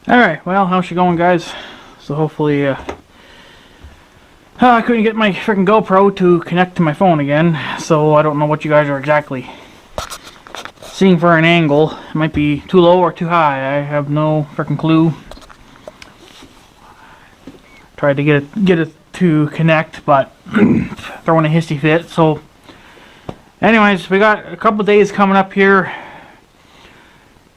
Alright, well, how's she going, guys? So hopefully, I couldn't get my freaking GoPro to connect to my phone again, so I don't know what you guys are exactly seeing for an angle. It might be too low or too high. I have no freaking clue. Tried to get it to connect, but throwing a hissy fit. So, anyways, we got a couple days coming up here.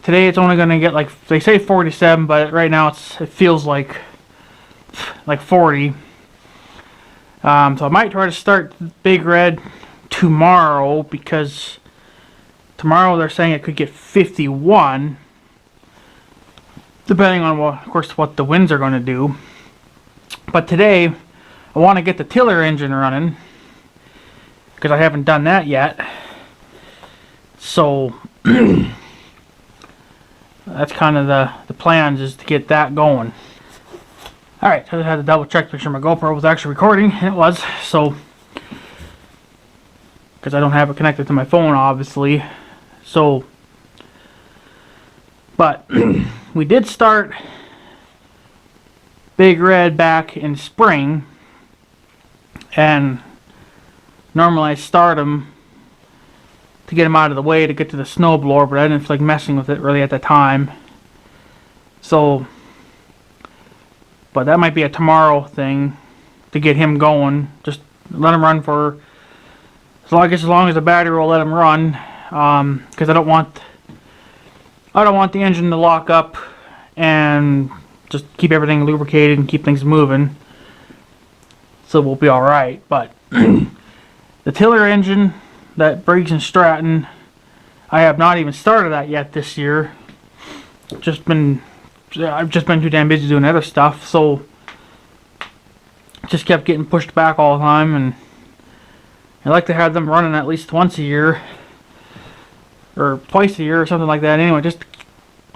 Today it's only going to get, like, they say 47, but right now it feels like 40. So I might try to start Big Red tomorrow, because tomorrow they're saying it could get 51, depending on of course what the winds are going to do. But today I want to get the tiller engine running, because I haven't done that yet. So that's kind of the plans, is to get that going. Alright, so I had to double check to make sure my GoPro was actually recording, and it was. So, because I don't have it connected to my phone, obviously. So, but we did start Big Red back in spring, and normally I start them to get them out of the way to get to the snowblower, but I didn't feel like messing with it really at the time. So, but that might be a tomorrow thing to get him going. Just let him run for as long as the battery will let him run, because I don't want the engine to lock up, and just keep everything lubricated and keep things moving. So we'll be all right. But the tiller engine, that Briggs and Stratton, I have not even started that yet this year. I've just been too damn busy doing other stuff, so just kept getting pushed back all the time. And I like to have them running at least once a year or twice a year or something like that. Anyway, just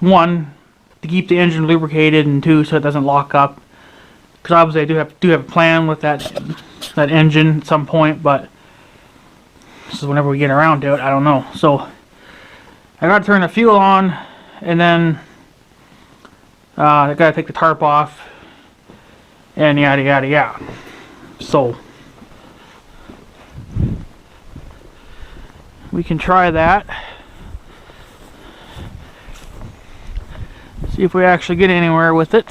one, to keep the engine lubricated, and two, so it doesn't lock up. Because obviously I do have a plan with that engine at some point, but this is whenever we get around to it. I don't know. So I got to turn the fuel on, and then I got to take the tarp off, and yada yada yada. So we can try that. See if we actually get anywhere with it.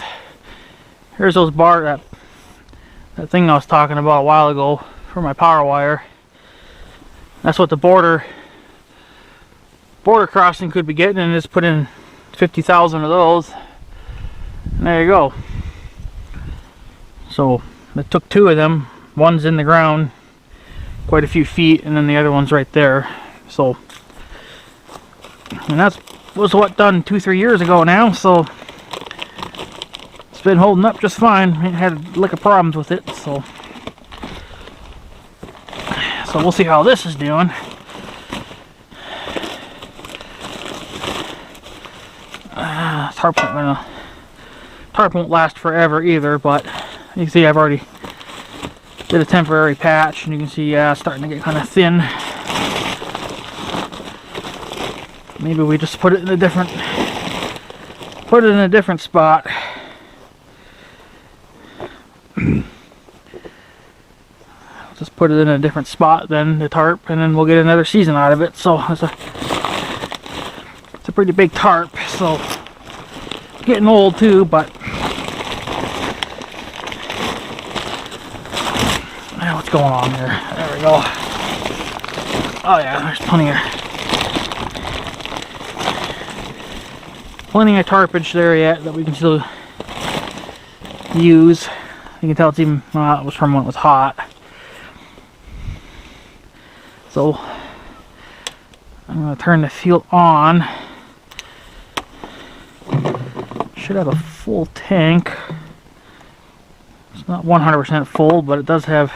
Here's those that thing I was talking about a while ago for my power wire. That's what the border crossing could be getting, and just put in 50,000 of those. And there you go. So it took two of them. One's in the ground quite a few feet, and then the other one's right there. So, and that was what, done 2-3 years ago now. So it's been holding up just fine. I ain't had a lick of problems with it. So we'll see how this is doing. Tarp won't last forever either, but you can see I've already did a temporary patch, and you can see starting to get kind of thin. Maybe we just put it in a different spot. Just put it in a different spot than the tarp, and then we'll get another season out of it. So it's a pretty big tarp, so it's getting old too, but what's going on there? There we go. Oh yeah, there's plenty of tarpage there yet that we can still use. You can tell it's even, it was from when it was hot. So I'm going to turn the fuel on. Should have a full tank. It's not 100% full, but it does have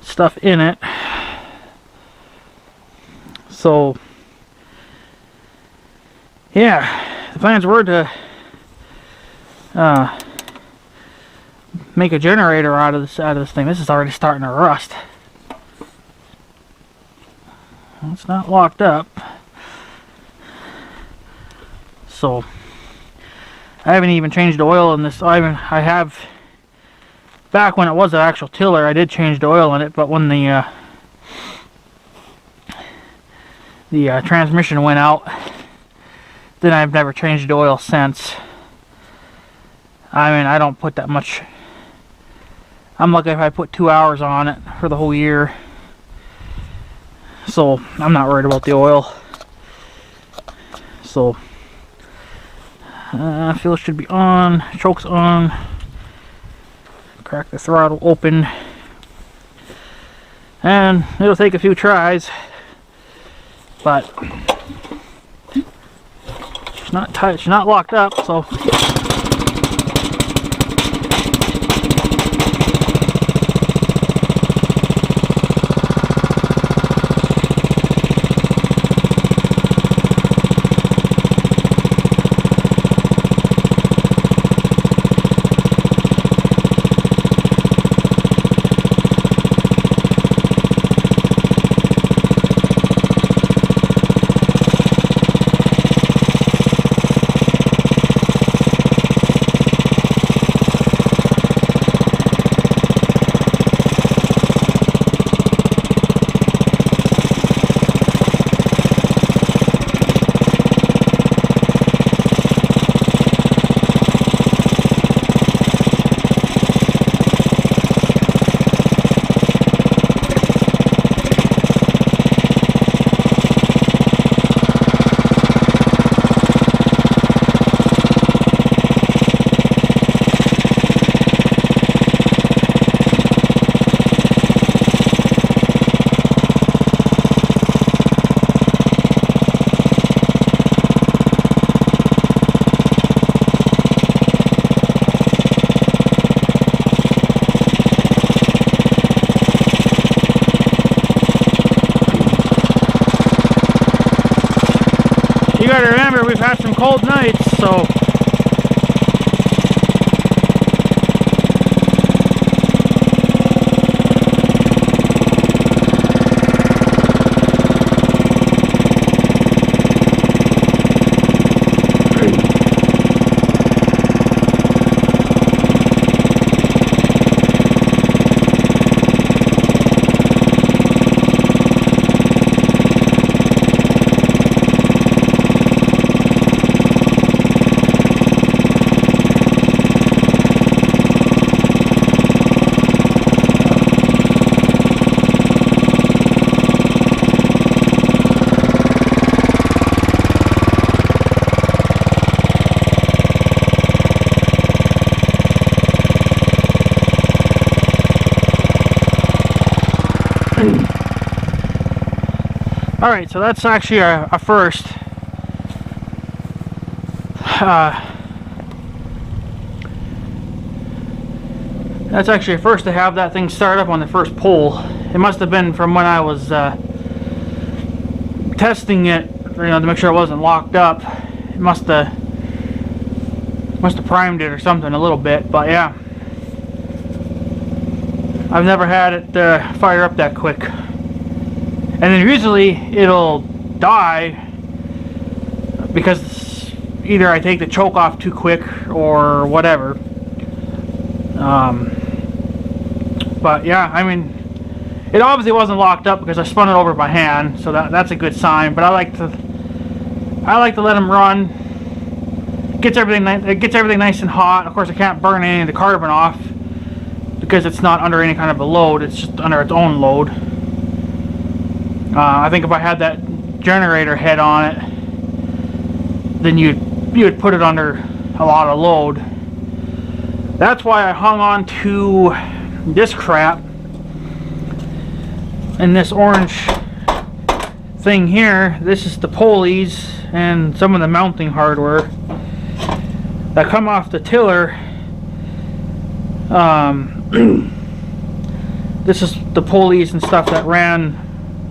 stuff in it. So yeah, the plans were to make a generator out of this thing. This is already starting to rust. It's not locked up. So I haven't even changed oil in this. I have back when it was an actual tiller, I did change the oil in it, but when the transmission went out, then I've never changed the oil since. I mean, I don't put that much. I'm lucky if I put 2 hours on it for the whole year, so I'm not worried about the oil. So fuel should be on, choke's on. Crack the throttle open, and it'll take a few tries, but it's not tight, it's not locked up, so you gotta remember, we've had some cold nights, so alright, so that's actually a first. That's actually a first to have that thing start up on the first pull. It must have been from when I was testing it, to make sure it wasn't locked up. It must have primed it or something a little bit, but yeah. I've never had it fire up that quick. And then usually it'll die because either I take the choke off too quick or whatever. But yeah, I mean, it obviously wasn't locked up because I spun it over by hand, so that's a good sign. But I like to let them run. It gets everything nice and hot. Of course, I can't burn any of the carbon off because it's not under any kind of a load. It's just under its own load. I think if I had that generator head on it, then you would put it under a lot of load. That's why I hung on to this crap and this orange thing here. This is the pulleys and some of the mounting hardware that come off the tiller. This is the pulleys and stuff that ran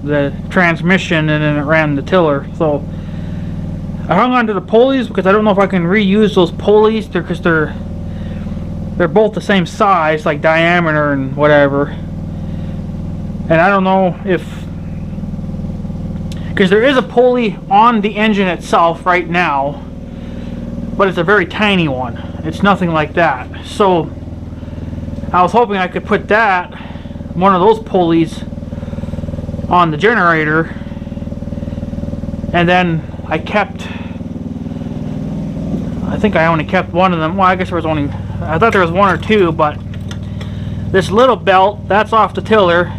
the transmission, and then it ran the tiller. So I hung on to the pulleys because I don't know if I can reuse those pulleys because they're both the same size, like diameter and whatever. And I don't know if, because there is a pulley on the engine itself right now, but it's a very tiny one. It's nothing like that. So I was hoping I could put that, one of those pulleys, on the generator, and then I think I only kept one of them. Well, I guess there was only, I thought there was one or two, but this little belt, that's off the tiller.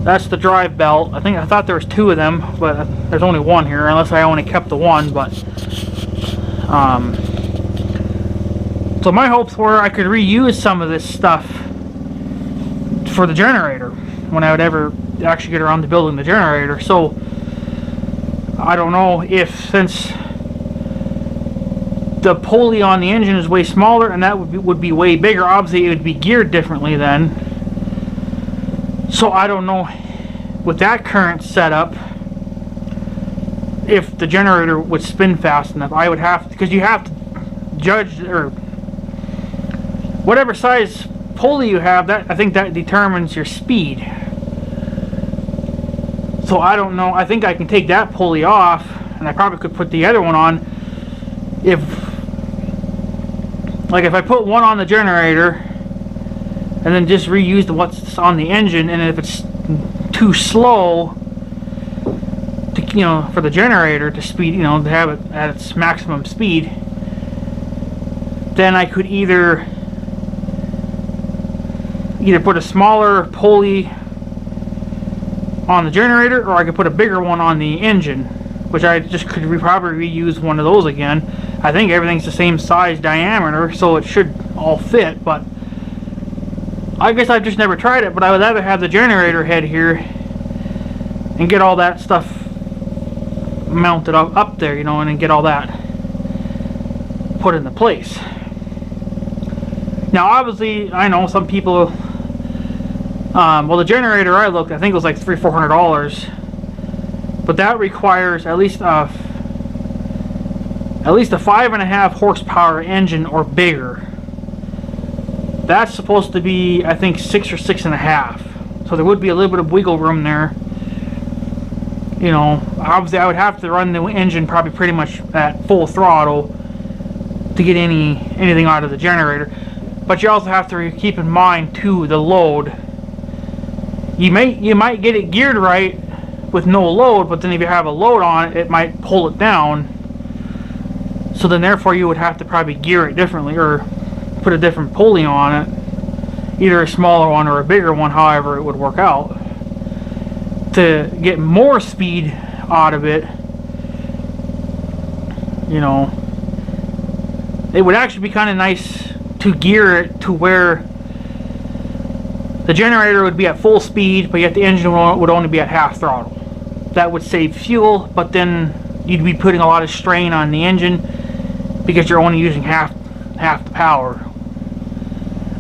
That's the drive belt. I thought there was two of them, but there's only one here, unless I only kept the one. But so my hopes were I could reuse some of this stuff for the generator when I would ever actually get around to building the generator. So I don't know if, since the pulley on the engine is way smaller and that would be way bigger, obviously it would be geared differently then. So I don't know, with that current setup, if the generator would spin fast enough. I would have to, because you have to judge, or whatever size pulley you have, that I think that determines your speed. So I don't know. I think I can take that pulley off, and I probably could put the other one on. If I put one on the generator and then just reuse what's on the engine, and if it's too slow to, for the generator to speed, to have it at its maximum speed, then I could either put a smaller pulley on the generator, or I could put a bigger one on the engine, which I just could probably reuse one of those again. I think everything's the same size diameter, so it should all fit, but I guess I've just never tried it. But I would rather have the generator head here and get all that stuff mounted up there, and then get all that put into place. Now obviously I know some people, well, the generator I looked, I think it was like $300-400, but that requires at least a 5.5 horsepower engine or bigger. That's supposed to be, I think, 6 or 6.5. So there would be a little bit of wiggle room there. Obviously I would have to run the engine probably pretty much at full throttle to get anything out of the generator. But you also have to keep in mind too the load. You might get it geared right with no load, but then if you have a load on it, it might pull it down. So then therefore you would have to probably gear it differently, or put a different pulley on it, either a smaller one or a bigger one, however it would work out, to get more speed out of it. It would actually be kind of nice to gear it to where the generator would be at full speed, but yet the engine would only be at half throttle. That would save fuel, but then you'd be putting a lot of strain on the engine because you're only using half the power.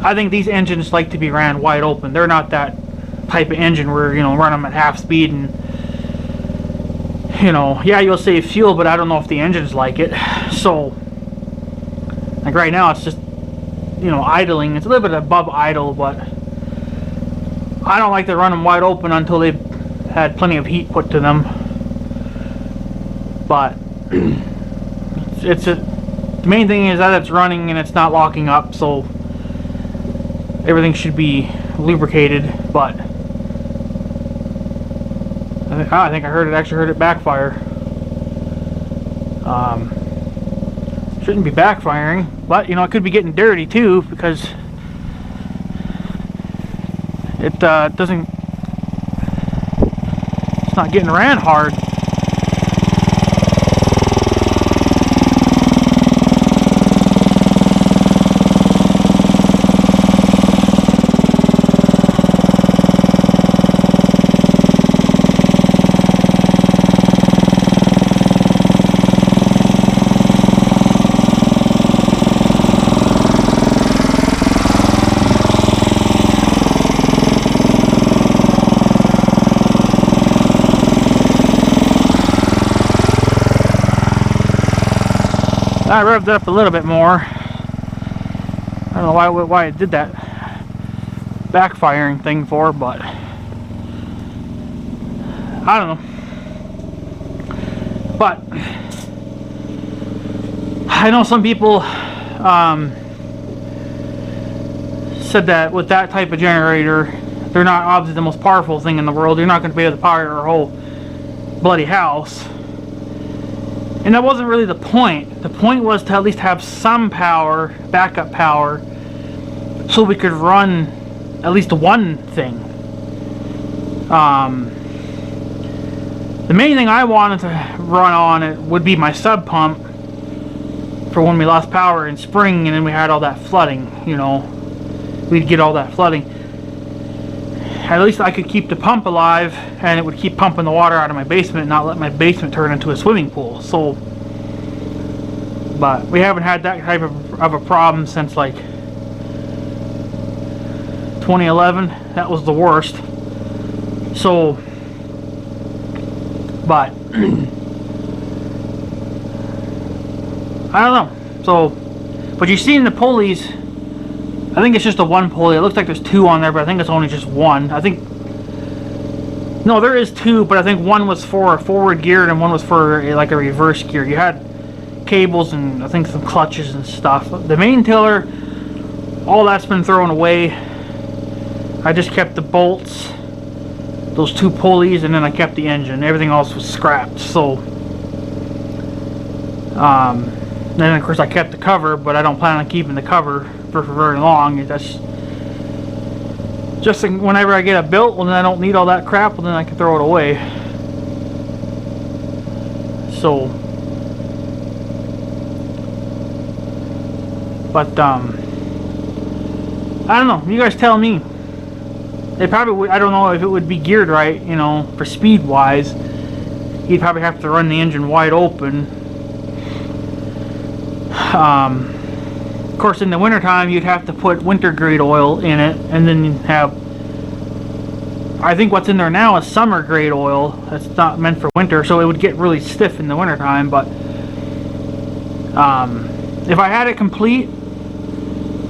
I think these engines like to be ran wide open. They're not that type of engine where run them at half speed and yeah, you'll save fuel, but I don't know if the engines like it. So like right now it's just idling. It's a little bit above idle, but I don't like to run them wide open until they've had plenty of heat put to them. But the main thing is that it's running and it's not locking up, so everything should be lubricated. But I think I actually heard it backfire. Shouldn't be backfiring, but it could be getting dirty too, because it doesn't, it's not getting ran hard. I revved it up a little bit more. I don't know why I did that backfiring thing for, but I don't know. But I know some people said that with that type of generator, they're not obviously the most powerful thing in the world. You're not going to be able to power your whole bloody house. And that wasn't really the point. The point was to at least have some power, backup power, so we could run at least one thing. The main thing I wanted to run on it would be my sub pump for when we lost power in spring and then we had all that flooding, you know. We'd get all that flooding. At least I could keep the pump alive and it would keep pumping the water out of my basement and not let my basement turn into a swimming pool. So, but we haven't had that type of a problem since like 2011. That was the worst. So, but I don't know. So, but you've seen the pulleys. I think it's just a one pulley. It looks like there's two on there, but I think it's only just one. I think, no, there is two, but I think one was for a forward gear and one was for like a reverse gear. You had cables and I think some clutches and stuff. The main tiller, all that's been thrown away. I just kept the bolts, those two pulleys, and then I kept the engine. Everything else was scrapped. So, then of course I kept the cover, but I don't plan on keeping the cover for very long. That's just whenever I get it built, well then I don't need all that crap, well then I can throw it away. So, but I don't know, you guys tell me. It probably would, I don't know if it would be geared right, you know, for speed wise. You'd probably have to run the engine wide open. Of course, in the wintertime, you'd have to put winter grade oil in it, and then you'd have, I think what's in there now is summer grade oil. That's not meant for winter, so it would get really stiff in the wintertime. But if I had it complete,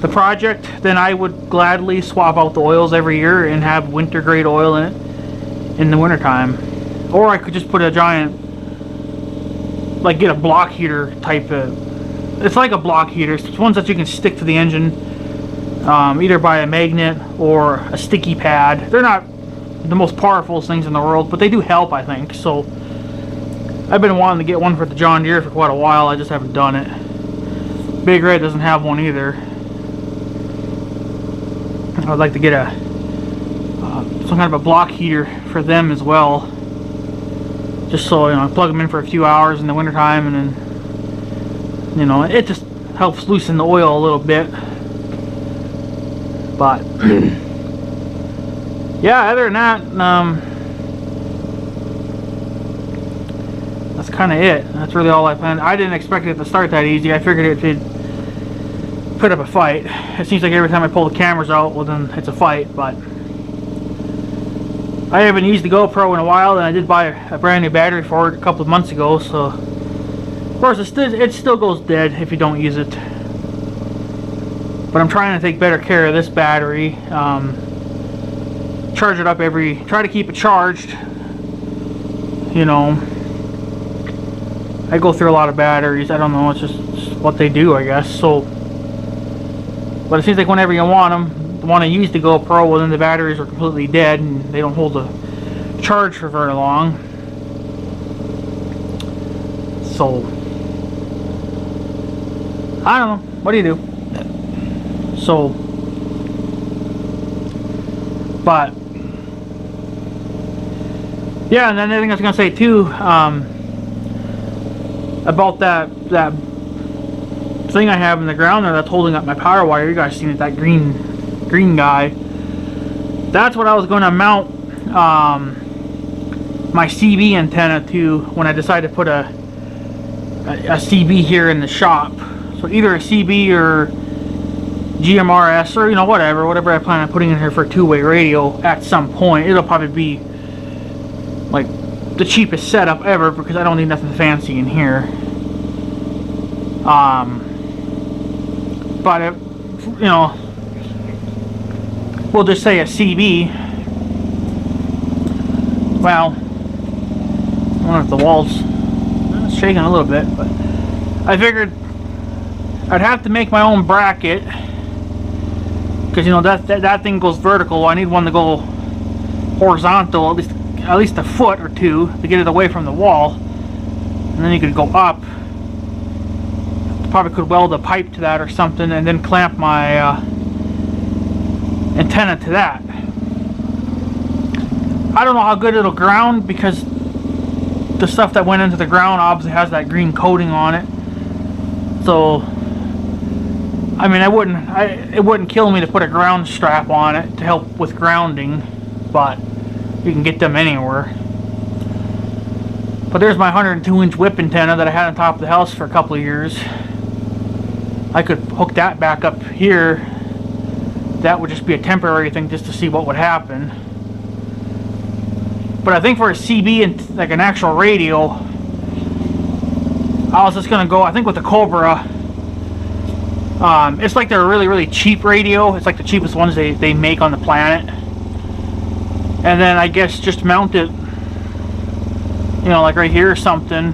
the project, then I would gladly swap out the oils every year and have winter grade oil in it in the wintertime. Or I could just put a giant, like get a block heater type of, it's like a block heater. It's ones that you can stick to the engine, either by a magnet or a sticky pad. They're not the most powerful things in the world, but they do help, I think. So I've been wanting to get one for the John Deere for quite a while. I just haven't done it. Big Red doesn't have one either. I would like to get a some kind of a block heater for them as well, just so, you know, I plug them in for a few hours in the wintertime, and then, you know, it just helps loosen the oil a little bit. But yeah, other than that, that's kind of it. That's really all I planned. I didn't expect it to start that easy. I figured it'd put up a fight. It seems like every time I pull the cameras out, well then it's a fight. But I haven't used the GoPro in a while, and I did buy a brand new battery for it a couple of months ago. So of course it still goes dead if you don't use it. But I'm trying to take better care of this battery. Charge it up try to keep it charged. You know, I go through a lot of batteries. I don't know, it's just what they do, I guess. So, but it seems like whenever you want to use the GoPro, well then the batteries are completely dead and they don't hold the charge for very long. So, I don't know. What do you do? So, but yeah, and then the other thing I was gonna say too, about that thing I have in the ground there that's holding up my power wire. You guys seen it? That green guy. That's what I was going to mount my CB antenna to when I decided to put a CB here in the shop. So either a CB or GMRS, or, you know, whatever I plan on putting in here for a two-way radio at some point. It'll probably be like the cheapest setup ever because I don't need nothing fancy in here. But if, you know, we'll just say a CB. Well, I don't know if the wall's shaking a little bit, but I figured I'd have to make my own bracket, because you know that thing goes vertical. I need one to go horizontal, at least a foot or two to get it away from the wall, and then you could go up. Probably could weld a pipe to that or something, and then clamp my antenna to that. I don't know how good it'll ground, because the stuff that went into the ground obviously has that green coating on it. So I mean, it wouldn't kill me to put a ground strap on it to help with grounding, but you can get them anywhere. But there's my 102-inch whip antenna that I had on top of the house for a couple of years. I could hook that back up here. That would just be a temporary thing, just to see what would happen. But I think for a CB and like an actual radio, I was just gonna go, I think, with the Cobra. It's like they're a really, really cheap radio. It's like the cheapest ones they make on the planet. And then I guess just mount it, you know, like right here or something.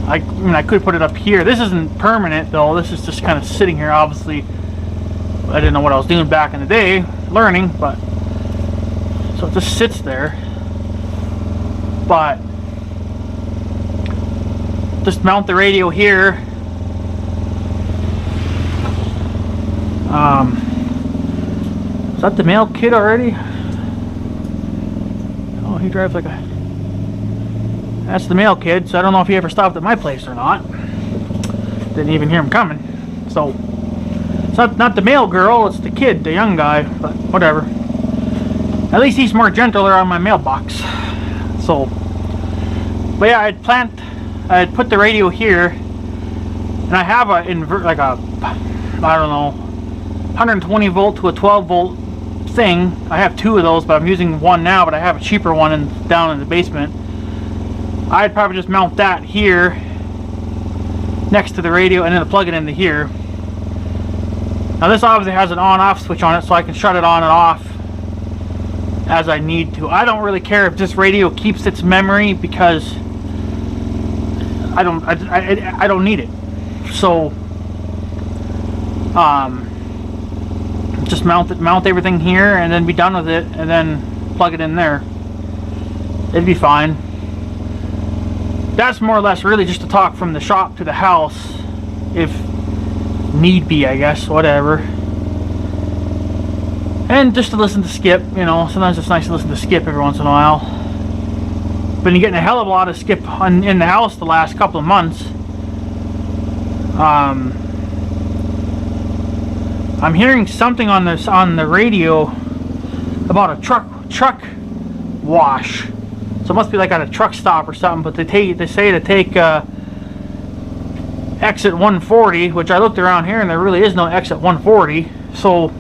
I mean, I could put it up here. This isn't permanent though. This is just kind of sitting here. Obviously, I didn't know what I was doing back in the day, learning, but so it just sits there. But just mount the radio here. Is that the male kid already? Oh, he drives like a... That's the male kid, so I don't know if he ever stopped at my place or not. Didn't even hear him coming. So, it's not the male girl, it's the kid, the young guy, but whatever. At least he's more gentler on my mailbox. So, but yeah, I'd put the radio here, and I have I don't know, 120 volt to a 12 volt thing. I have two of those, but I'm using one now, but I have a cheaper one down in the basement. I'd probably just mount that here next to the radio and then plug it into here. Now this obviously has an on-off switch on it, so I can shut it on and off as I need to. I don't really care if this radio keeps its memory, because I don't need it. So just mount everything here and then be done with it, and then plug it in there. It'd be fine. That's more or less really just to talk from the shop to the house, if need be, I guess, whatever. And just to listen to Skip, you know, sometimes it's nice to listen to Skip every once in a while. Been getting a hell of a lot of Skip in the house the last couple of months. I'm hearing something on the radio about a truck wash. So it must be like at a truck stop or something. But they say to take exit 140, which I looked around here and there really is no exit 140. So,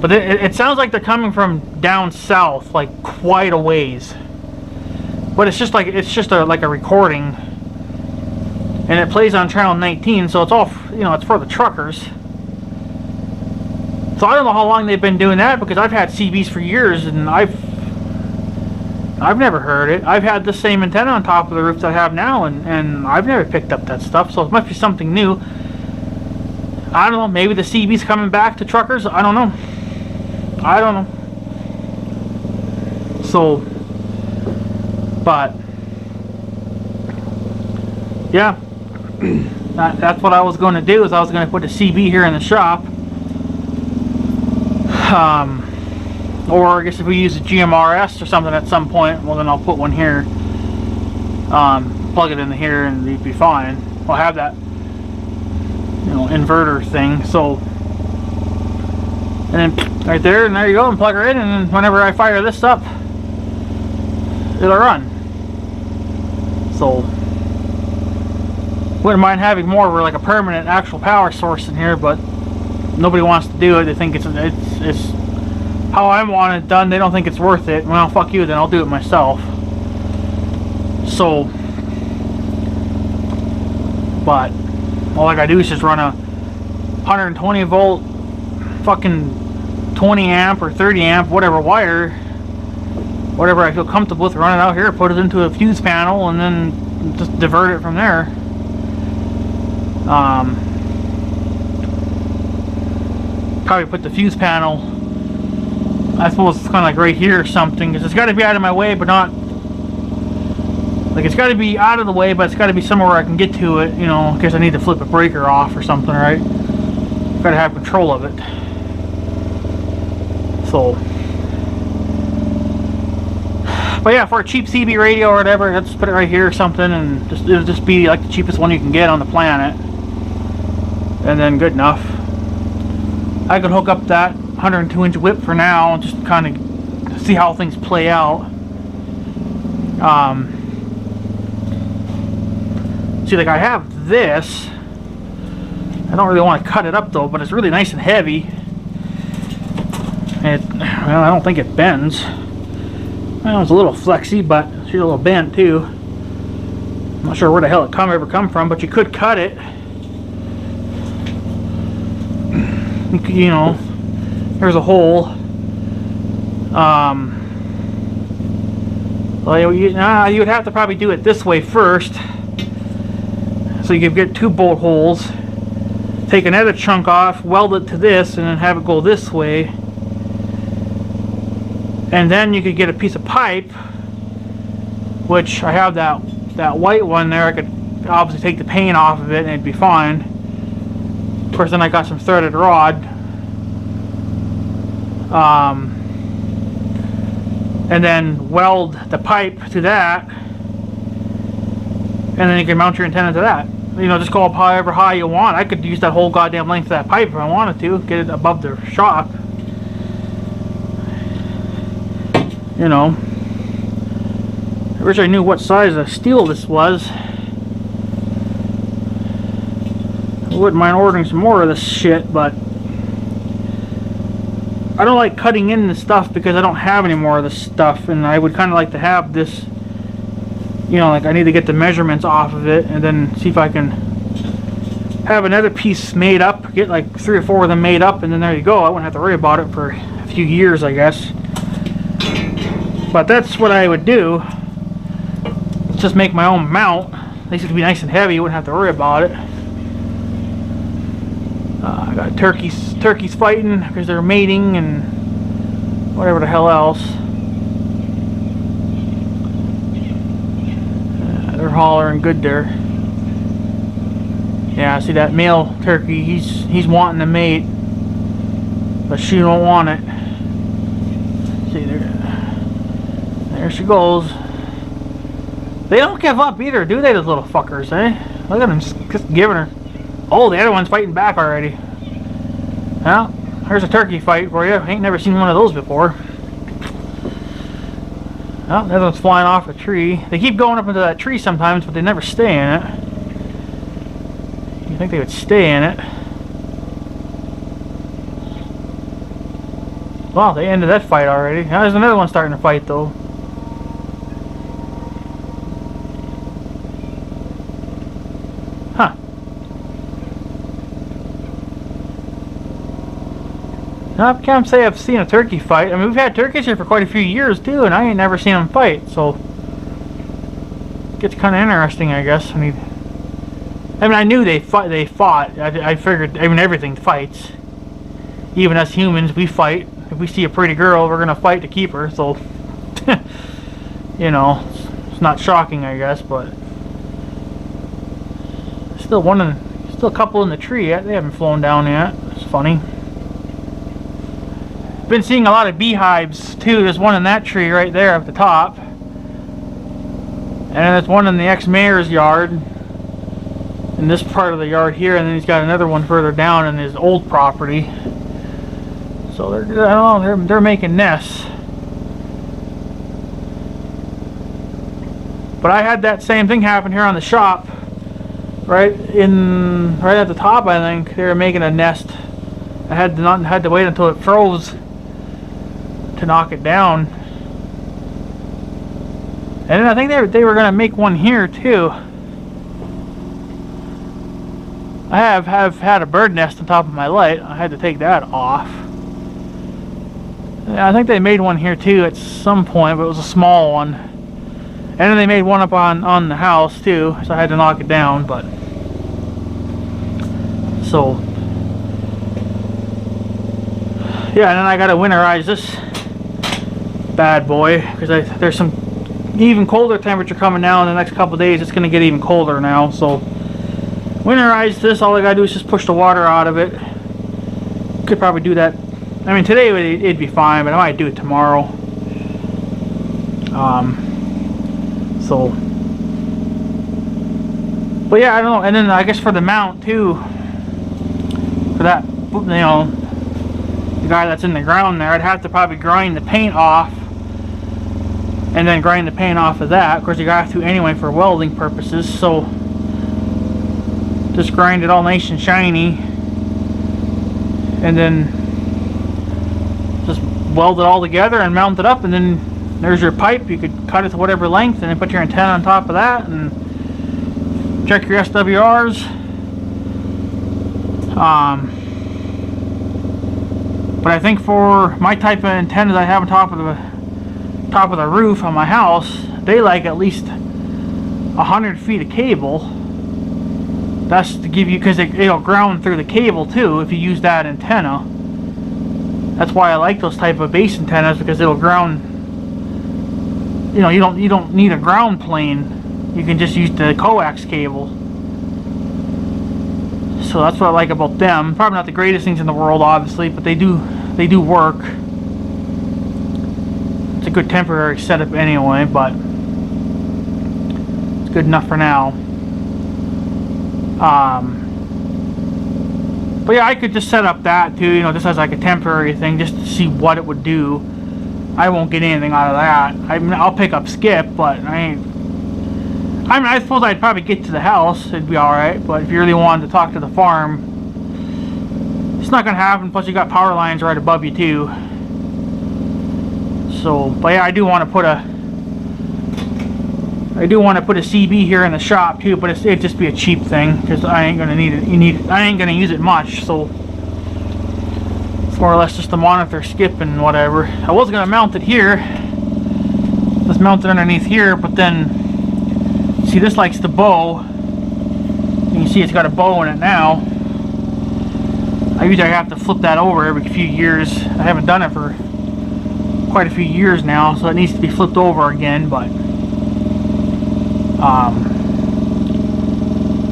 but it sounds like they're coming from down south, like quite a ways. But it's just like a recording, and it plays on channel 19, so it's all, you know, it's for the truckers. So I don't know how long they've been doing that, because I've had CBs for years and I've never heard it. I've had the same antenna on top of the roof that I have now, and I've never picked up that stuff. So it must be something new. I don't know. Maybe the CB's coming back to truckers. I don't know. So, but yeah, that's what I was going to do. Is I was going to put a CB here in the shop. Or I guess if we use a GMRS or something at some point, well then I'll put one here, plug it in here, and it'd be fine. We'll have that, you know, inverter thing. So, and then right there, and there you go, and plug her in, and then whenever I fire this up, it'll run. So, wouldn't mind having more of like a permanent actual power source in here, but nobody wants to do it. They think it's how I want it done. They don't think it's worth it. Well, fuck you, then I'll do it myself. So, but all I gotta do is just run a 120 volt fucking 20 amp or 30 amp, whatever wire, whatever I feel comfortable with, run it out here, put it into a fuse panel, and then just divert it from there. Probably put the fuse panel, I suppose it's kind of like right here or something, because it's got to be out of my way, but not like it's got to be out of the way, but it's got to be somewhere where I can get to it, you know, in case I need to flip a breaker off or something, right? Got to have control of it. So, but yeah, for a cheap CB radio or whatever, let's put it right here or something, and it'll just be like the cheapest one you can get on the planet, and then good enough. I could hook up that 102-inch whip for now and just kind of see how things play out. See, like I have this. I don't really want to cut it up though, but it's really nice and heavy. And well, I don't think it bends. Well, it's a little flexy, but it's a little bent too. I'm not sure where the hell it ever come from, but you could cut it. You know, there's a hole. Well, you would have to probably do it this way first, so you could get 2 bolt holes. Take another chunk off, weld it to this, and then have it go this way. And then you could get a piece of pipe, which I have that white one there. I could obviously take the paint off of it and it'd be fine. Of course, then I got some threaded rod. And then weld the pipe to that, and then you can mount your antenna to that. You know, just go up however high you want. I could use that whole goddamn length of that pipe if I wanted to, get it above the shop. You know, I wish I knew what size of steel this was. I wouldn't mind ordering some more of this shit, but I don't like cutting in the stuff because I don't have any more of this stuff, and I would kind of like to have this, you know, like I need to get the measurements off of it and then see if I can have another piece made up, get like 3 or 4 of them made up, and then there you go. I wouldn't have to worry about it for a few years, I guess. But that's what I would do. Just make my own mount. At least it'd be nice and heavy, you wouldn't have to worry about it. I got turkeys fighting because they're mating and whatever the hell else. They're hollering good there. Yeah, see that male turkey, he's wanting to mate, but she don't want it. See there she goes. They don't give up either, do they, those little fuckers, eh? Look at them just giving her. Oh, the other one's fighting back already. Well, here's a turkey fight for you. Ain't never seen one of those before. Well, the other one's flying off a tree. They keep going up into that tree sometimes, but they never stay in it. You'd think they would stay in it. Well, they ended that fight already. Now there's another one starting to fight, though. Huh. Now, I can't say I've seen a turkey fight. I mean, we've had turkeys here for quite a few years, too, and I ain't never seen them fight, so it gets kind of interesting, I guess. I mean, I knew they fought. I figured, I mean, everything fights. Even us humans, we fight. If we see a pretty girl, we're gonna fight to keep her, so you know, it's not shocking, I guess, but still still a couple in the tree yet. They haven't flown down yet. It's funny. Been seeing a lot of beehives too. There's one in that tree right there at the top, and then there's one in the ex-mayor's yard, in this part of the yard here, and then he's got another one further down in his old property. So I don't know, they're making nests. But I had that same thing happen here on the shop, right at the top. I think they were making a nest. I had to wait until it froze to knock it down. And then I think they were gonna make one here too. I have had a bird nest on top of my light. I had to take that off. I think they made one here too at some point, but it was a small one. And then they made one up on the house too, so I had to knock it down. But So yeah, and then I gotta winterize this bad boy because there's some even colder temperature coming now in the next couple days. It's gonna get even colder now. So winterize this. All I gotta do is just push the water out of it. Could probably do that. I mean, today it'd be fine, but I might do it tomorrow. But yeah, I don't know. And then I guess for the mount too, for that, you know, the guy that's in the ground there, I'd have to probably grind the paint off, and then grind the paint off of that. Of course, you got to anyway for welding purposes. So just grind it all nice and shiny, and then just weld it all together and mount it up, and then there's your pipe. You could cut it to whatever length and then put your antenna on top of that and check your SWRs. But I think for my type of antennas I have on top of the roof on my house, they like at least 100 feet of cable. That's to give you, because it'll ground through the cable too if you use that antenna. That's why I like those type of base antennas, because it'll ground. You know, you don't need a ground plane. You can just use the coax cable. So that's what I like about them. Probably not the greatest things in the world, obviously, but they do work. It's a good temporary setup anyway, but it's good enough for now. But yeah, I could just set up that too, you know, just as like a temporary thing, just to see what it would do. I won't get anything out of that. I mean, I'll pick up skip, but I suppose I'd probably get to the house. It'd be alright, but if you really wanted to talk to the farm, it's not going to happen. Plus, you got power lines right above you, too. So, but yeah, I do want to put a CB here in the shop, too, but it'd just be a cheap thing, because I ain't going to need it. I ain't going to use it much, so it's more or less just to monitor skip and whatever. I was going to mount it here. Just mount it underneath here, but then see, this likes the bow. You can see it's got a bow in it now. I usually have to flip that over every few years. I haven't done it for quite a few years now, so it needs to be flipped over again. But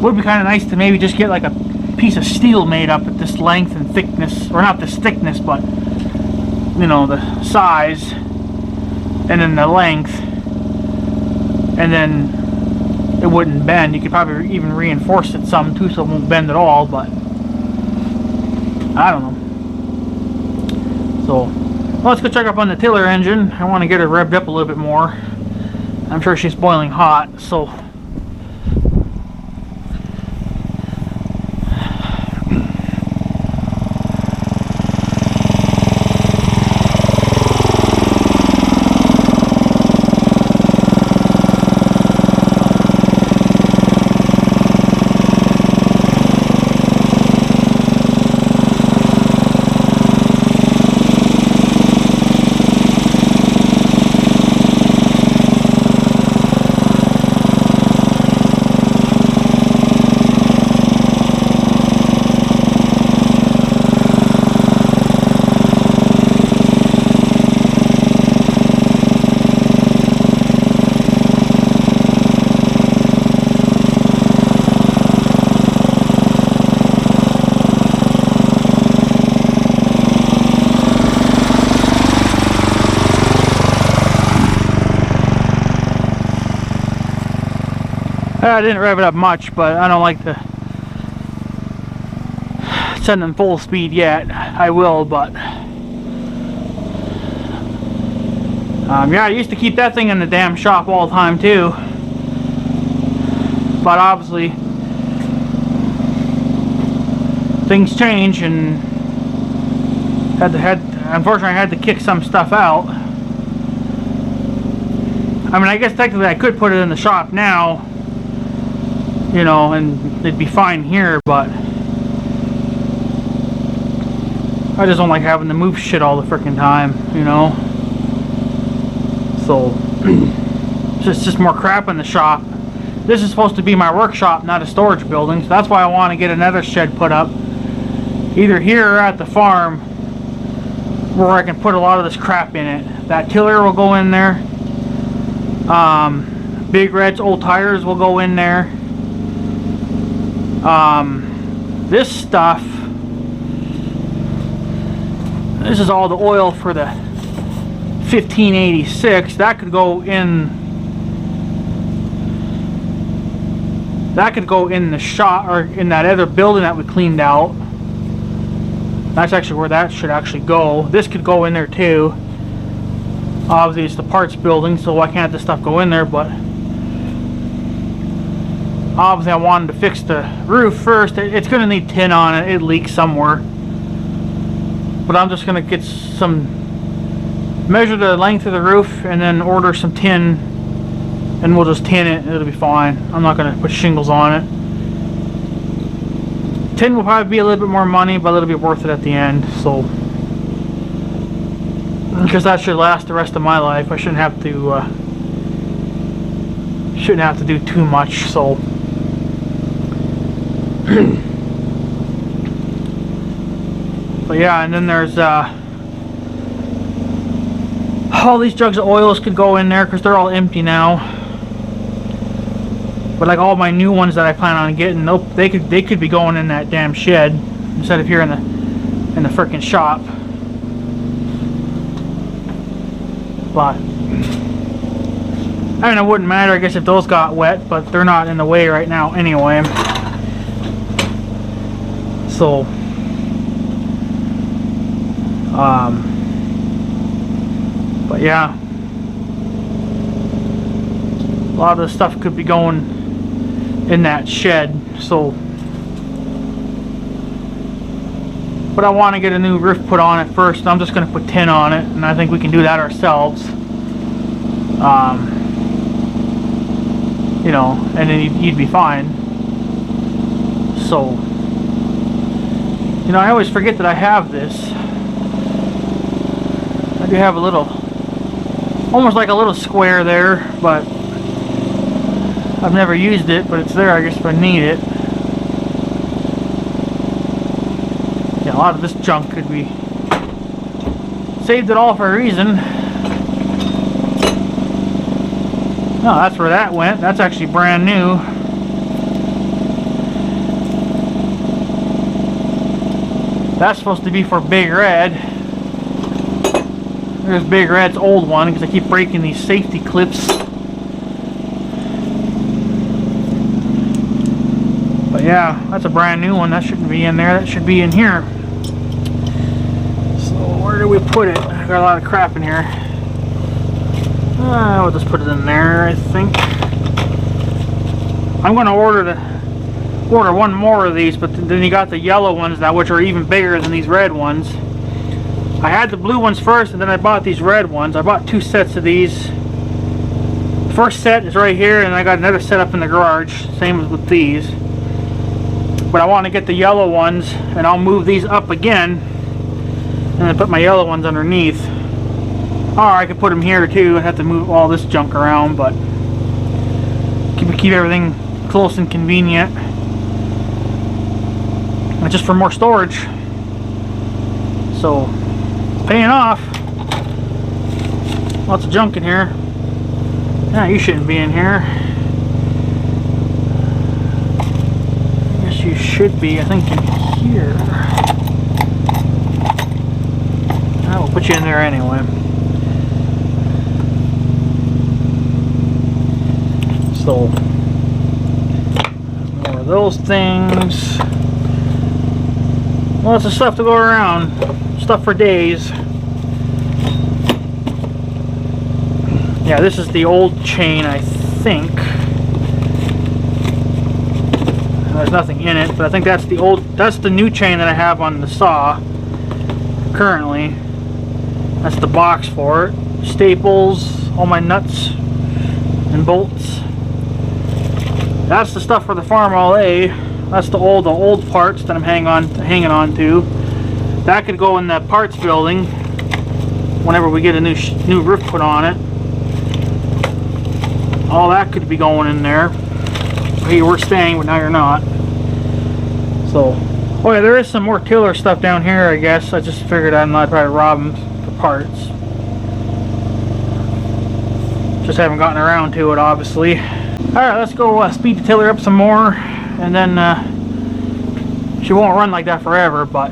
would be kind of nice to maybe just get like a piece of steel made up at this length and thickness, or not this thickness, but you know, the size, and then the length, and then it wouldn't bend. You could probably even reinforce it some too, so it won't bend at all, but I don't know. So, well, let's go check up on the tiller engine. I want to get her revved up a little bit more. I'm sure she's boiling hot, so I didn't rev it up much, but I don't like to send them full speed yet. I will, but yeah, I used to keep that thing in the damn shop all the time too, but obviously things change, and unfortunately I had to kick some stuff out. I mean, I guess technically I could put it in the shop now, you know, and it'd be fine here, but I just don't like having to move shit all the freaking time, you know. So it's just more crap in the shop. This is supposed to be my workshop, not a storage building, so that's why I want to get another shed put up. either here or at the farm where I can put a lot of this crap in it. That tiller will go in there. Big Red's old tires will go in there. This stuff, this is all the oil for the 1586. That could go in. That could go in the shop or in that other building that we cleaned out. That's actually where that should actually go. This could go in there too. Obviously, it's the parts building, so why can't this stuff go in there? But obviously, I wanted to fix the roof first. It's going to need tin on it. It leaks somewhere. But I'm just going to get measure the length of the roof and then order some tin, and we'll just tin it. It'll be fine. I'm not going to put shingles on it. Tin will probably be a little bit more money, but it'll be worth it at the end. So, because that should last the rest of my life. I shouldn't have to do too much. So, but yeah, and then there's all these jugs of oils could go in there because they're all empty now. But like all my new ones that I plan on getting, nope, they could be going in that damn shed instead of here in the frickin' shop. But I mean, it wouldn't matter, I guess, if those got wet, but they're not in the way right now anyway. So, but yeah, a lot of the stuff could be going in that shed. So, but I want to get a new roof put on it first. I'm just going to put tin on it, and I think we can do that ourselves. You know, and then you'd be fine. So, you know, I always forget that I have this. I do have a little, almost like a little square there, but I've never used it, but it's there, I guess, if I need it. Yeah, a lot of this junk could be saved it all for a reason. No, that's where that went. That's actually brand new. That's supposed to be for Big Red. There's Big Red's old one, because I keep breaking these safety clips. But yeah, that's a brand new one. That shouldn't be in there. That should be in here. So where do we put it? I got a lot of crap in here. We'll just put it in there, I think. I'm going to order one more of these, but then you got the yellow ones now, which are even bigger than these red ones. I had the blue ones first, and then I bought these red ones. I bought 2 sets of these. The first set is right here, and I got another set up in the garage. Same as with these. But I want to get the yellow ones, and I'll move these up again, and then put my yellow ones underneath. Or I could put them here too. I have to move all this junk around, but keep everything close and convenient. And just for more storage. So, paying off. Lots of junk in here. Yeah, you shouldn't be in here. I guess you should be, I think, in here. I will put you in there anyway. So, more of those things. Lots of stuff to go around. Stuff for days. Yeah, this is the old chain, I think. There's nothing in it, but I think that's the new chain that I have on the saw currently. That's the box for it. Staples, all my nuts and bolts. That's the stuff for the Farm All A. That's the old parts that I'm hanging on to. That could go in the parts building whenever we get a new roof put on it. All that could be going in there. Hey, you were staying, but now you're not. So, Oh yeah, there is some more tiller stuff down here, I guess. I just figured I'd not try to rob them for parts. Just haven't gotten around to it, obviously. Alright, let's go speed the tiller up some more, and then she won't run like that forever, but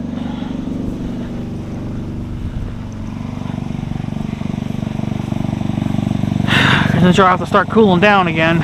then she'll have to start cooling down again.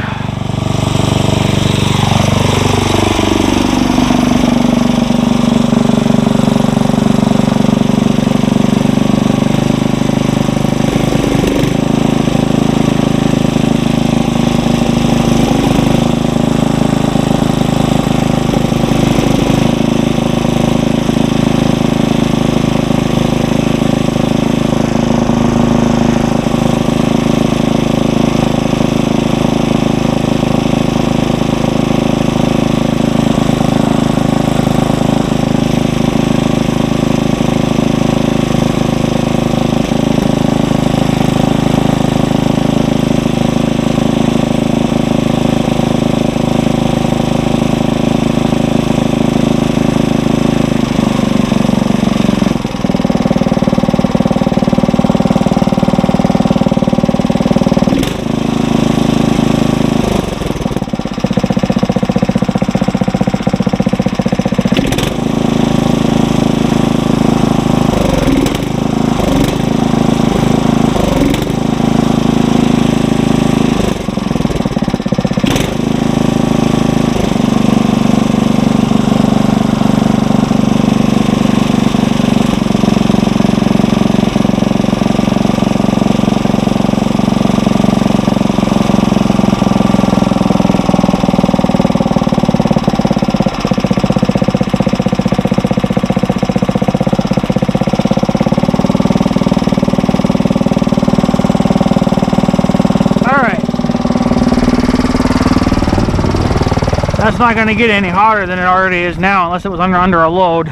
That's not going to get any hotter than it already is now, unless it was under a load.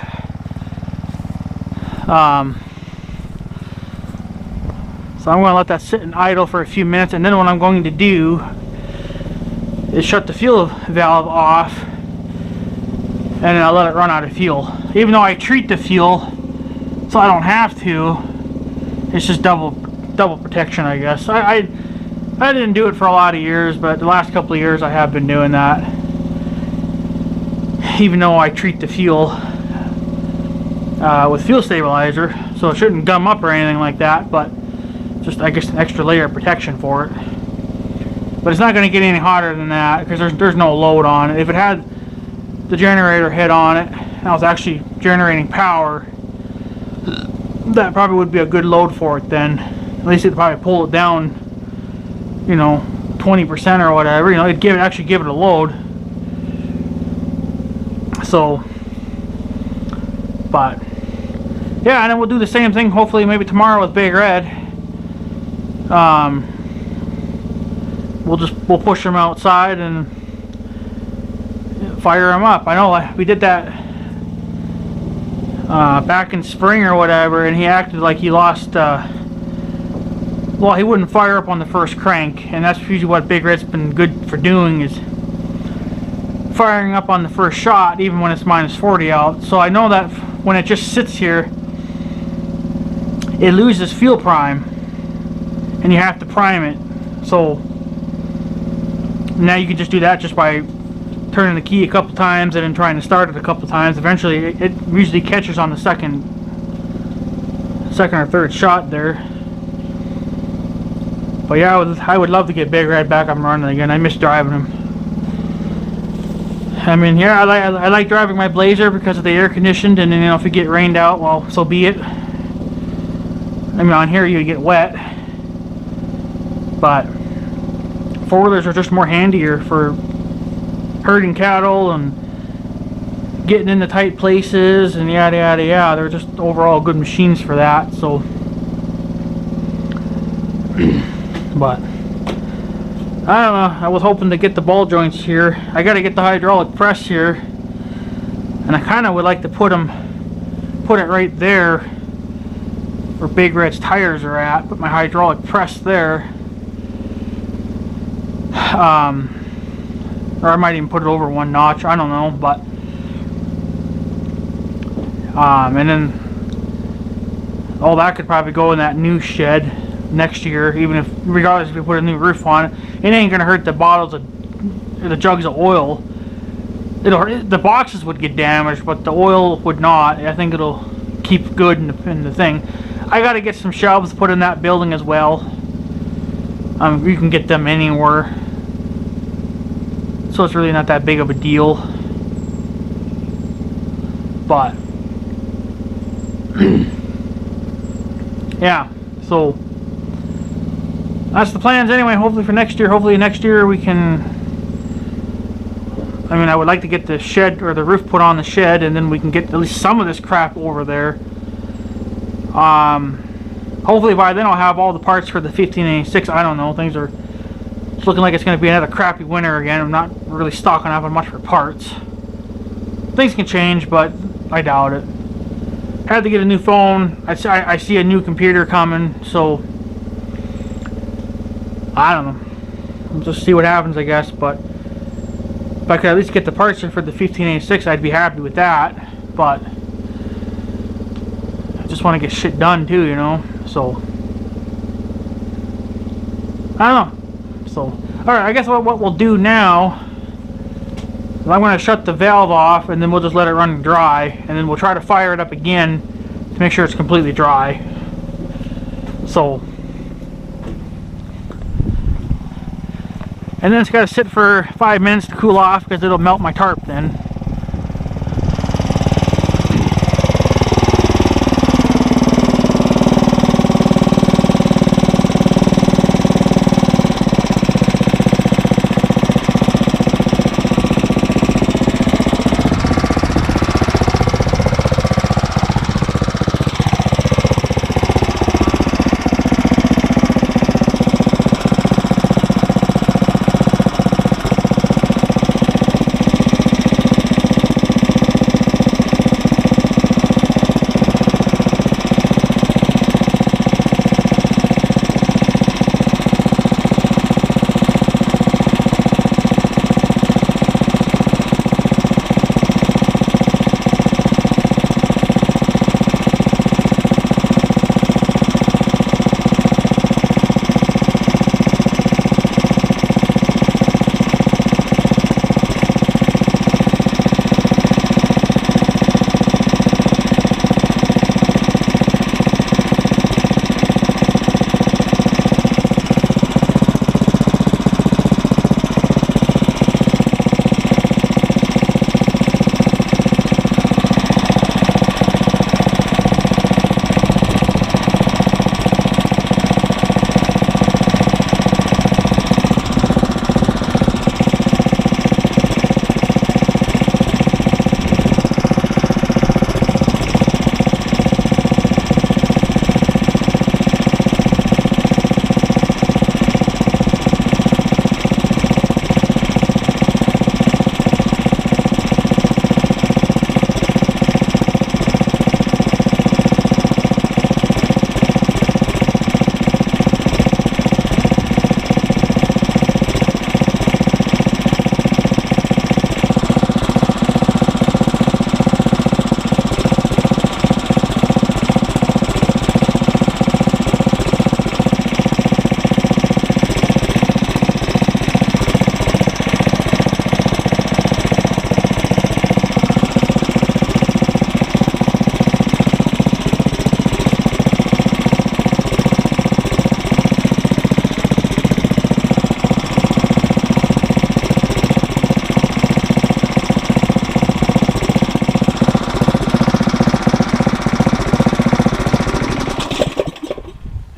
So I'm going to let that sit and idle for a few minutes, and then what I'm going to do is shut the fuel valve off, and then I'll let it run out of fuel. Even though I treat the fuel, so I don't have to, it's just double protection, I guess. I didn't do it for a lot of years, but the last couple of years I have been doing that. Even though I treat the fuel with fuel stabilizer, so it shouldn't gum up or anything like that, but just, I guess, an extra layer of protection for it. But it's not going to get any hotter than that because there's no load on it. If it had the generator head on it and I was actually generating power, that probably would be a good load for it then. At least it'd probably pull it down, you know, 20% or whatever. You know, it'd actually give it a load. So, but yeah, and then we'll do the same thing hopefully maybe tomorrow with Big Red. We'll push him outside and fire him up. I know we did that back in spring or whatever, and he acted like he lost. Well, he wouldn't fire up on the first crank, and that's usually what Big Red's been good for doing, is firing up on the first shot even when it's minus 40 out. So I know that when it just sits here, it loses fuel prime and you have to prime it. So now you can just do that just by turning the key a couple times and then trying to start it a couple times. Eventually it usually catches on the second or third shot there. But yeah, I would love to get Big Red back up and running again. I miss driving him. I mean, yeah, I like driving my Blazer because of the air conditioned, and then, you know, if you get rained out, well, so be it. I mean, on here you get wet, but four-wheelers are just more handier for herding cattle and getting into tight places and yada yada yada. They're just overall good machines for that. So, but I don't know, I was hoping to get the ball joints here. I gotta get the hydraulic press here, and I kinda would like to put it right there where Big Red's tires are at, put my hydraulic press there. Or I might even put it over one notch, I don't know, but And then all that could probably go in that new shed next year, even if, regardless if we put a new roof on it. It ain't gonna hurt the bottles of, the jugs of oil. The boxes would get damaged, but the oil would not. I think it'll keep good in the thing. I gotta get some shelves put in that building as well. You can get them anywhere, so it's really not that big of a deal. But yeah, so that's the plans anyway. Hopefully for next year. Hopefully next year we can. I mean, I would like to get the shed or the roof put on the shed, and then we can get at least some of this crap over there. Hopefully by then I'll have all the parts for the 1586. I don't know. It's looking like it's going to be another crappy winter again. I'm not really stocking up on much for parts. Things can change, but I doubt it. Had to get a new phone. I see a new computer coming, so I don't know. We'll just see what happens, I guess. But if I could at least get the parts in for the 1586, I'd be happy with that. But I just want to get shit done too, you know. So I don't know. So alright, I guess what we'll do now is I'm going to shut the valve off, and then we'll just let it run dry, and then we'll try to fire it up again to make sure it's completely dry. So, and then it's got to sit for 5 minutes to cool off, because it'll melt my tarp then.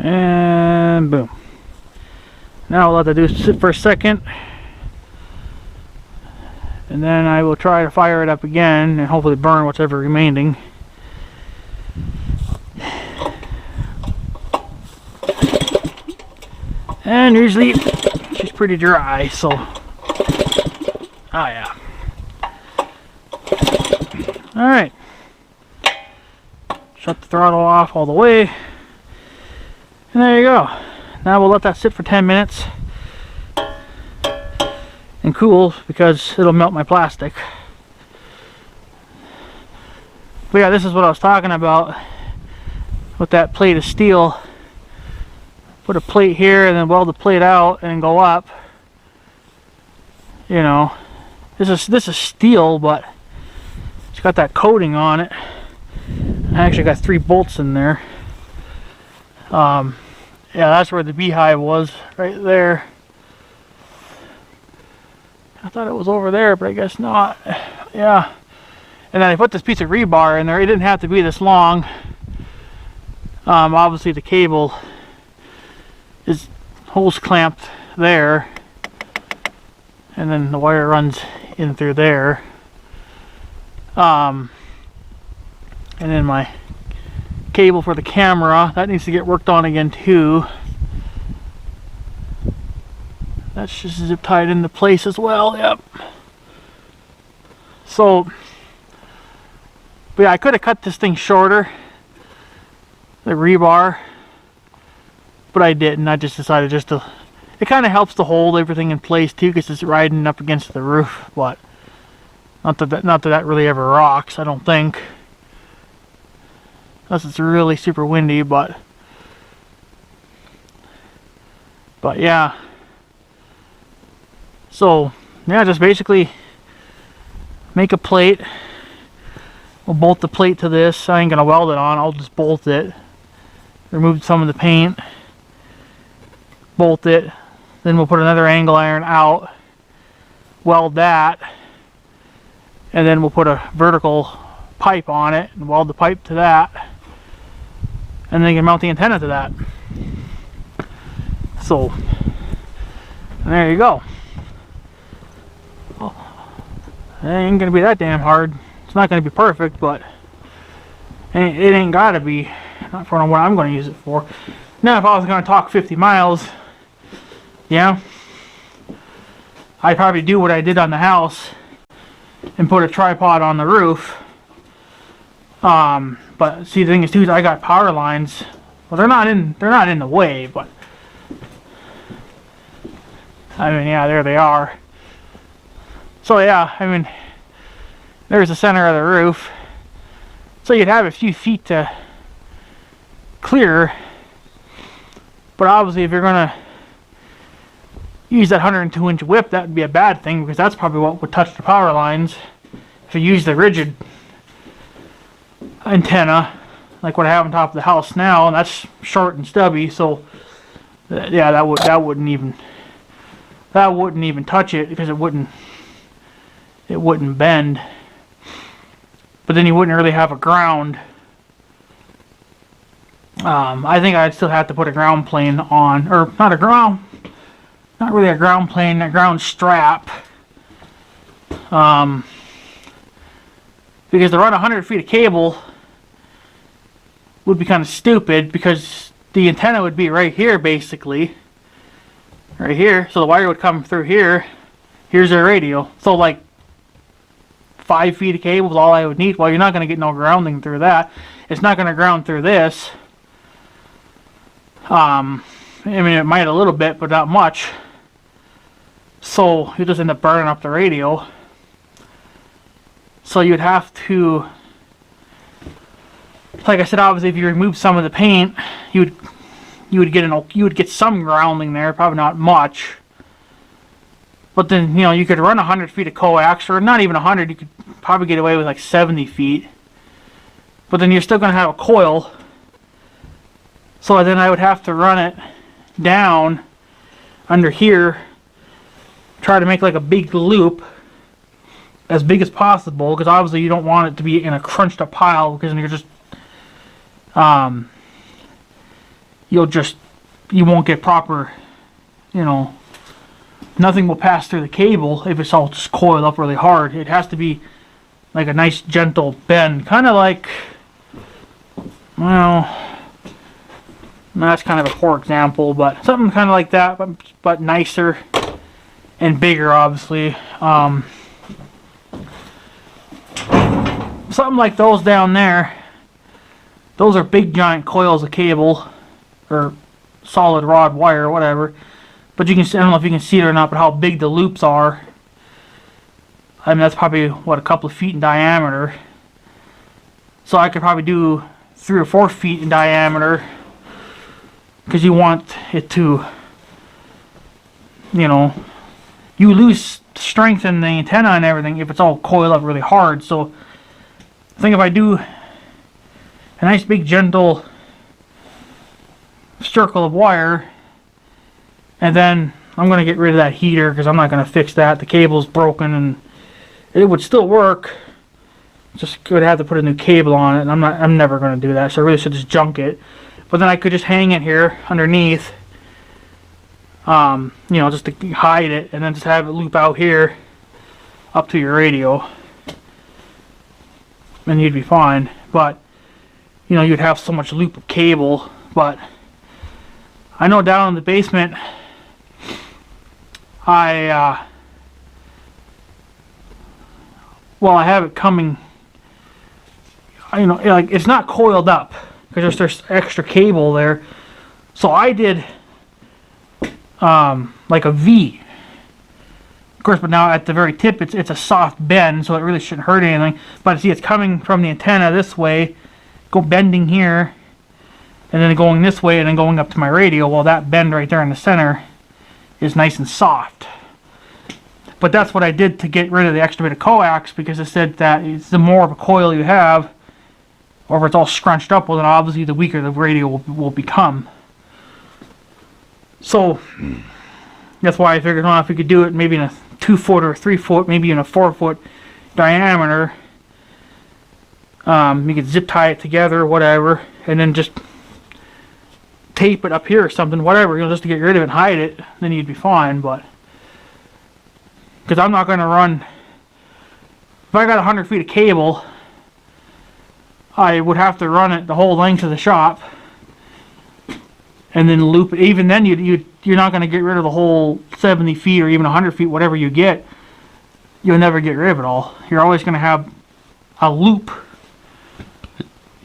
And boom. Now I'll let that do sit for a second, and then I will try to fire it up again and hopefully burn what's ever remaining. And usually she's pretty dry, so oh yeah. Alright, shut the throttle off all the way, and there you go. Now we'll let that sit for 10 minutes and cool, because it'll melt my plastic. But yeah, this is what I was talking about with that plate of steel. Put a plate here and then weld the plate out and go up. You know, this is steel, but it's got that coating on it. I actually got 3 bolts in there. Yeah, that's where the beehive was, right there. I thought it was over there, but I guess not. Yeah. And then I put this piece of rebar in there. It didn't have to be this long. Obviously the cable is hose clamped there, and then the wire runs in through there. And then my cable for the camera, that needs to get worked on again too. That's just zip tied into place as well. Yep. So, but yeah, I could have cut this thing shorter, the rebar, but I didn't. I just decided just to, it kind of helps to hold everything in place too, because it's riding up against the roof. But not that really ever rocks, I don't think, unless it's really super windy. But yeah. So yeah, just basically make a plate. We'll bolt the plate to this. I ain't gonna weld it on, I'll just bolt it. Remove some of the paint, bolt it, then we'll put another angle iron out, weld that, and then we'll put a vertical pipe on it and weld the pipe to that, and then you can mount the antenna to that. So there you go. It ain't gonna be that damn hard. It's not gonna be perfect, but it ain't gotta be. Not for what I'm gonna use it for. Now, if I was gonna talk 50 miles, yeah, I'd probably do what I did on the house and put a tripod on the roof. But see, the thing is too, is I got power lines. Well, they're not in the way, but I mean, yeah, there they are. So yeah, I mean, there's the center of the roof. So you'd have a few feet to clear. But obviously, if you're gonna use that 102-inch whip, that would be a bad thing, because that's probably what would touch the power lines. If you use the rigid antenna, like what I have on top of the house now, and that's short and stubby, so yeah, that wouldn't even touch it, because it wouldn't bend. But then you wouldn't really have a ground. I think I'd still have to put a ground plane on, or not really a ground plane, a ground strap. Because to run 100 feet of cable would be kind of stupid, because the antenna would be right here, basically. Right here. So the wire would come through here. Here's their radio. So like 5 feet of cable is all I would need. Well, you're not going to get no grounding through that. It's not going to ground through this. I mean, it might a little bit, but not much. So you just end up burning up the radio. So you'd have to, like I said, obviously, if you remove some of the paint, you would get some grounding there, probably not much. But then, you know, you could run 100 feet of coax, or not even 100. You could probably get away with like 70 feet. But then you're still going to have a coil. So then I would have to run it down under here, try to make like a big loop, as big as possible, because obviously you don't want it to be in a crunched up pile, because then you're just you won't get proper, you know, nothing will pass through the cable if it's all just coiled up really hard. It has to be like a nice gentle bend, kind of like, well, that's kind of a poor example, but something kind of like that, but nicer and bigger, obviously. Something like those down there. Those are big giant coils of cable, or solid rod wire, or whatever. But you can see, I don't know if you can see it or not, but how big the loops are. I mean, that's probably, what, a couple of feet in diameter. So I could probably do 3 or 4 feet in diameter, because you want it to, you know, you lose strength in the antenna and everything if it's all coiled up really hard. So I think if I do a nice big gentle circle of wire, and then I'm going to get rid of that heater because I'm not going to fix that. The cable's broken and it would still work, just would have to put a new cable on it, and I'm never going to do that, so I really should just junk it. But then I could just hang it here underneath, you know, just to hide it, and then just have it loop out here up to your radio, and you'd be fine. But you know, you'd have so much loop of cable. But I know down in the basement, I have it coming, you know, like it's not coiled up because there's extra cable there. So I did like a V, of course, but now at the very tip it's a soft bend, so it really shouldn't hurt anything. But see, it's coming from the antenna this way, go bending here, and then going this way, and then going up to my radio. Well, that bend right there in the center is nice and soft. But that's what I did to get rid of the extra bit of coax, because it said that it's the more of a coil you have, or if it's all scrunched up, well then obviously the weaker the radio will become. So that's why I figured, well, if we could do it maybe in a 2 foot or 3 foot, maybe in a 4 foot diameter, you could zip tie it together or whatever, and then just tape it up here or something, whatever, you know, just to get rid of it and hide it, then you'd be fine. But because I'm not going to run, if I got 100 feet of cable, I would have to run it the whole length of the shop and then loop it. Even then, you're not going to get rid of the whole 70 feet or even 100 feet, whatever you get. You'll never get rid of it all. You're always going to have a loop.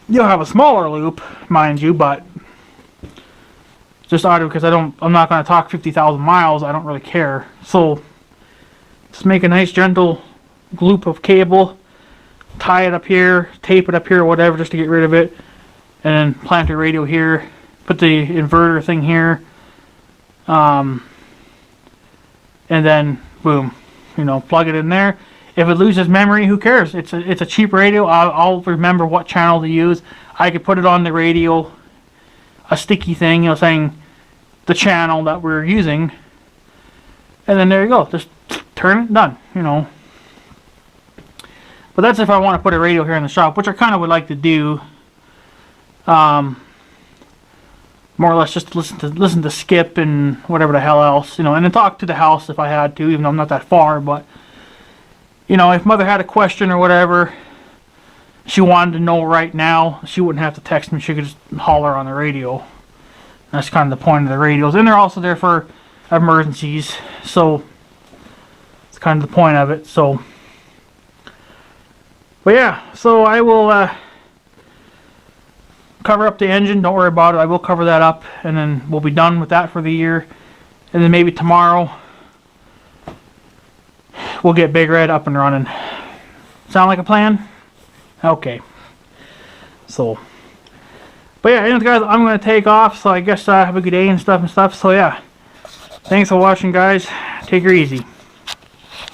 You'll have a smaller loop, mind you, but just out of, because I'm not going to talk 50,000 miles. I don't really care. So just make a nice gentle loop of cable, tie it up here, tape it up here, whatever, just to get rid of it, and then plant your radio here, put the inverter thing here, and then boom, you know, plug it in there. If it loses memory, who cares? It's a cheap radio. I'll remember what channel to use. I could put it on the radio, a sticky thing, you know, saying the channel that we're using, and then there you go. Just turn it, done, you know. But that's if I want to put a radio here in the shop, which I kind of would like to do. More or less just listen to Skip and whatever the hell else, you know, and then talk to the house if I had to, even though I'm not that far. But you know, if Mother had a question or whatever, she wanted to know right now, she wouldn't have to text me. She could just holler on the radio. That's kind of the point of the radios, and they're also there for emergencies. So it's kind of the point of it. So, but yeah, so I will cover up the engine. Don't worry about it. I will cover that up, and then we'll be done with that for the year. And then maybe tomorrow we'll get Big Red up and running. Sound like a plan? Okay. So, but yeah, anyways, guys, I'm going to take off. So I guess have a good day and stuff. So yeah, thanks for watching, guys. Take her easy.